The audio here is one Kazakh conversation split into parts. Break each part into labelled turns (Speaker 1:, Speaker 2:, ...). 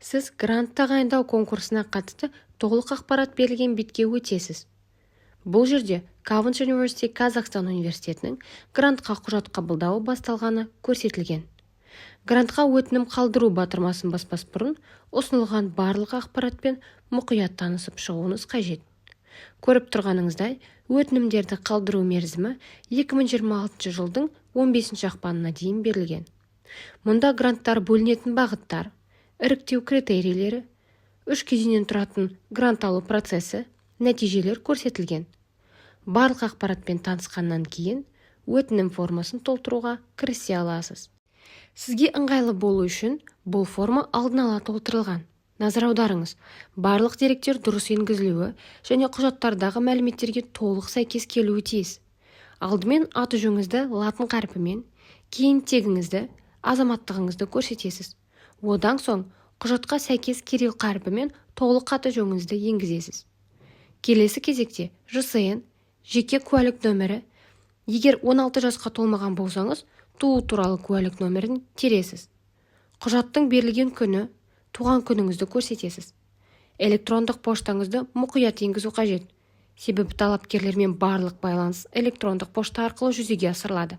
Speaker 1: Сіз грант тағайындау конкурсына қатысты толық ақпарат берілген бетке өтесіз. Бұл жерде Coventry University Қазақстан университетінің грантқа құжат қабылдауы басталғаны көрсетілген. Грантқа өтінім қалдыру батырмасын баспас бұрын ұсынылған барлық ақпаратпен мұқият танысып шығуыңыз қажет. Көріп тұрғаныңыздай, өтінімдерді қалдыру мерзімі 2026 жылдың 15 ақпанына дейін берілген. Мұнда гранттар бөлінетін бағыттар, іріктеу критерийлері, 3 кезеңнен тұратын грант алу процесі, нәтижелер көрсетілген. Барлық ақпаратпен танысқаннан кейін өтінім формасын толтыруға кірісе аласыз. Сізге ыңғайлы болу үшін бұл форма алдын ала толтырылған. Назар аударыңыз, барлық деректер дұрыс енгізілуі және құжаттардағы мәліметтерге толық сәйкес келуі тиіс. Алдымен аты-жөніңізді латын қарпімен, кейін тегіңізді, азаматтығыңызды көрсетесіз. Одан соң құжатқа сәйкес кирилл қарпімен толық аты-жөніңізді енгізесіз. Келесі кезекте ЖСН, жеке куәлік нөмірі. Егер 16 жасқа толмаған болсаңыз, туу туралы куәлік нөмірін тересіз. Құжаттың берілген күні, туған күніңізді көрсетесіз. Электрондық поштаңызды мұқият енгізу қажет. Себебі талапкерлермен барлық байланыс электрондық пошта арқылы жүзеге асырылады.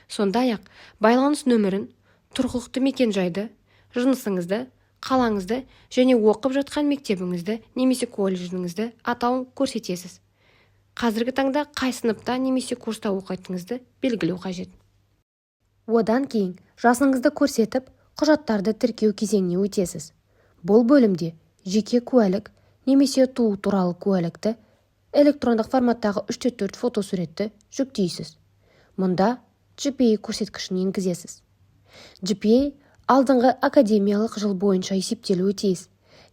Speaker 1: Сондай-ақ байланыс нөмірін, тұрғылықты мекенжайды, жынысыңызды, қалаңызды және оқып жатқан мектебіңізді немесе колледжіңізді атауын көрсетесіз. Қазіргі таңда қай сыныпта немесе курста оқитыныңызды белгілеу қажет. Одан кейін жасыңызды көрсетіп, құжаттарды тіркеу кезеңіне өтесіз. Бұл бөлімде жеке куәлік немесе туу туралы куәлікті электрондық форматтағы 3-4 фотосуретті жүктейсіз. Мұнда GPA көрсеткішін енгізесіз. GPA алдыңғы академиялық жыл бойынша есептелуі тиіс.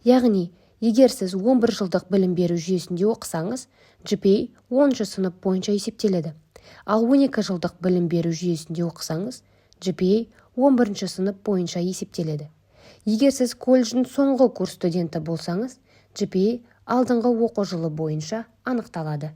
Speaker 1: Яғни, егер сіз 11 жылдық білім беру жүйесінде оқысаңыз, GPA 10 сынып бойынша есептеледі. Ал 12 жылдық білім беру жүйесінде оқысаңыз, GPA 11 сынып бойынша есептеледі. Егер сіз колледждің соңғы курс студенті болсаңыз, GPA алдыңғы оқу жылы бойынша анықталады.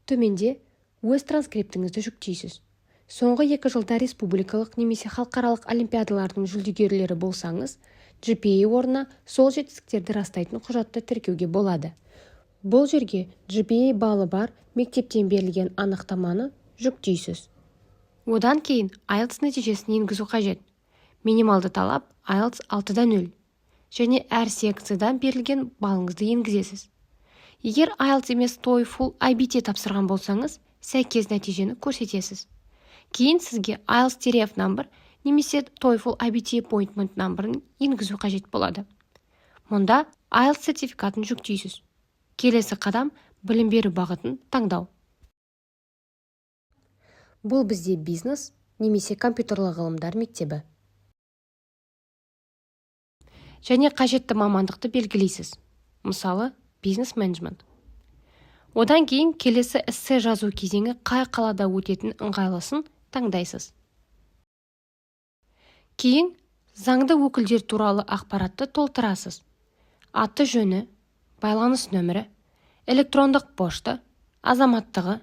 Speaker 1: Төменде өз транскриптіңізді жүктейсіз. Соңғы 2 жылда республикалық немесе халықаралық олимпиадалардың жүлдегерлері болсаңыз, GPA орнына сол жетістіктерді растайтын құжатты тіркеуге болады. Бұл жерге GPA балы бар мектептен берілген анықтаманы жүктейсіз. Одан кейін IELTS нәтижесін енгізу қажет. Минималды талап IELTS 6-0 және әр секциядан берілген балыңызды енгізесіз. Егер IELTS емес TOEFL IBT тапсырған болсаңыз, сәйкес нәтижені көрсетесіз. Кейін сізге IELTS number немесе TOEFL IBT appointment number'ын енгізу қажет болады. Мұнда IELTS сертификатын жүктейсіз. Келесі қадам білім беру бағытын таңдау. Бұл бізде бизнес немесе компьютерлік ғылымдар мектебі. Және қажетті мамандықты белгілейсіз. Мысалы, бизнес-менеджмент. Одан кейін келесі эссе жазу кезеңі қай қалада өтетін ыңғайлысын таңдайсыз. Кейін заңды өкілдер туралы ақпаратты толтырасыз. Аты-жөні, байланыс нөмірі, электрондық пошта, азаматтығы,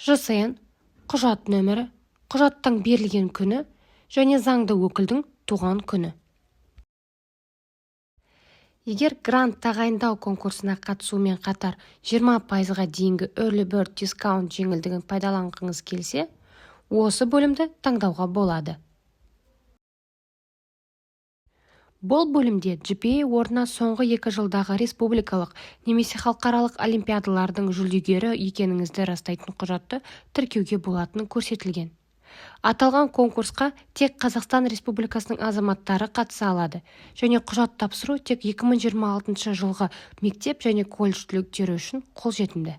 Speaker 1: ЖСН, құжат нөмірі, құжаттың берілген күні және заңды өкілдің туған күні. Егер грант тағайындау конкурсына қатысумен қатар 20%-ға дейінгі early bird discount жеңілдігін пайдаланғыңыз келсе, осы бөлімді таңдауға болады. Бұл бөлімде GPA орнына соңғы 2 жылдағы республикалық немесе халықаралық олимпиадалардың жүлдегері екеніңізді растайтын құжатты тіркеуге болатыны көрсетілген. Аталған конкурсқа тек Қазақстан Республикасының азаматтары қатыса алады және құжат тапсыру тек 2026 жылғы мектеп және колледж түлектері үшін қолжетімді.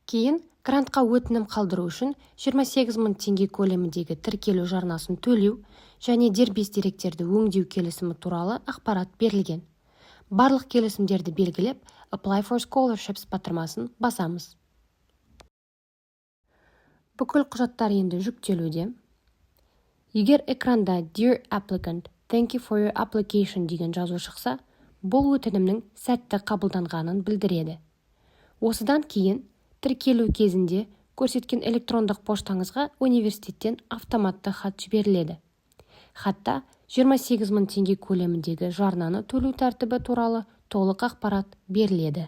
Speaker 1: Кейін грантқа өтінім қалдыру үшін 28 000 теңге көлеміндегі тіркелу жарнасын төлеу және дербес деректерді өңдеу келісімі туралы ақпарат берілген. Барлық келісімдерді белгілеп, Apply for Scholarships батырмасын басамыз. Бүкіл құжаттар енді жүктелуде. Егер экранда Dear Applicant, Thank you for your application деген жазу шықса, бұл өтінімнің сәтті қабылданғанын білдіреді. Осыдан кейін тіркелу кезінде көрсеткен электрондық поштаңызға университеттен автоматты хат жіберіледі. Хатта 28 000 теңге көлеміндегі жарнаны төлеу тәртібі туралы толық ақпарат беріледі.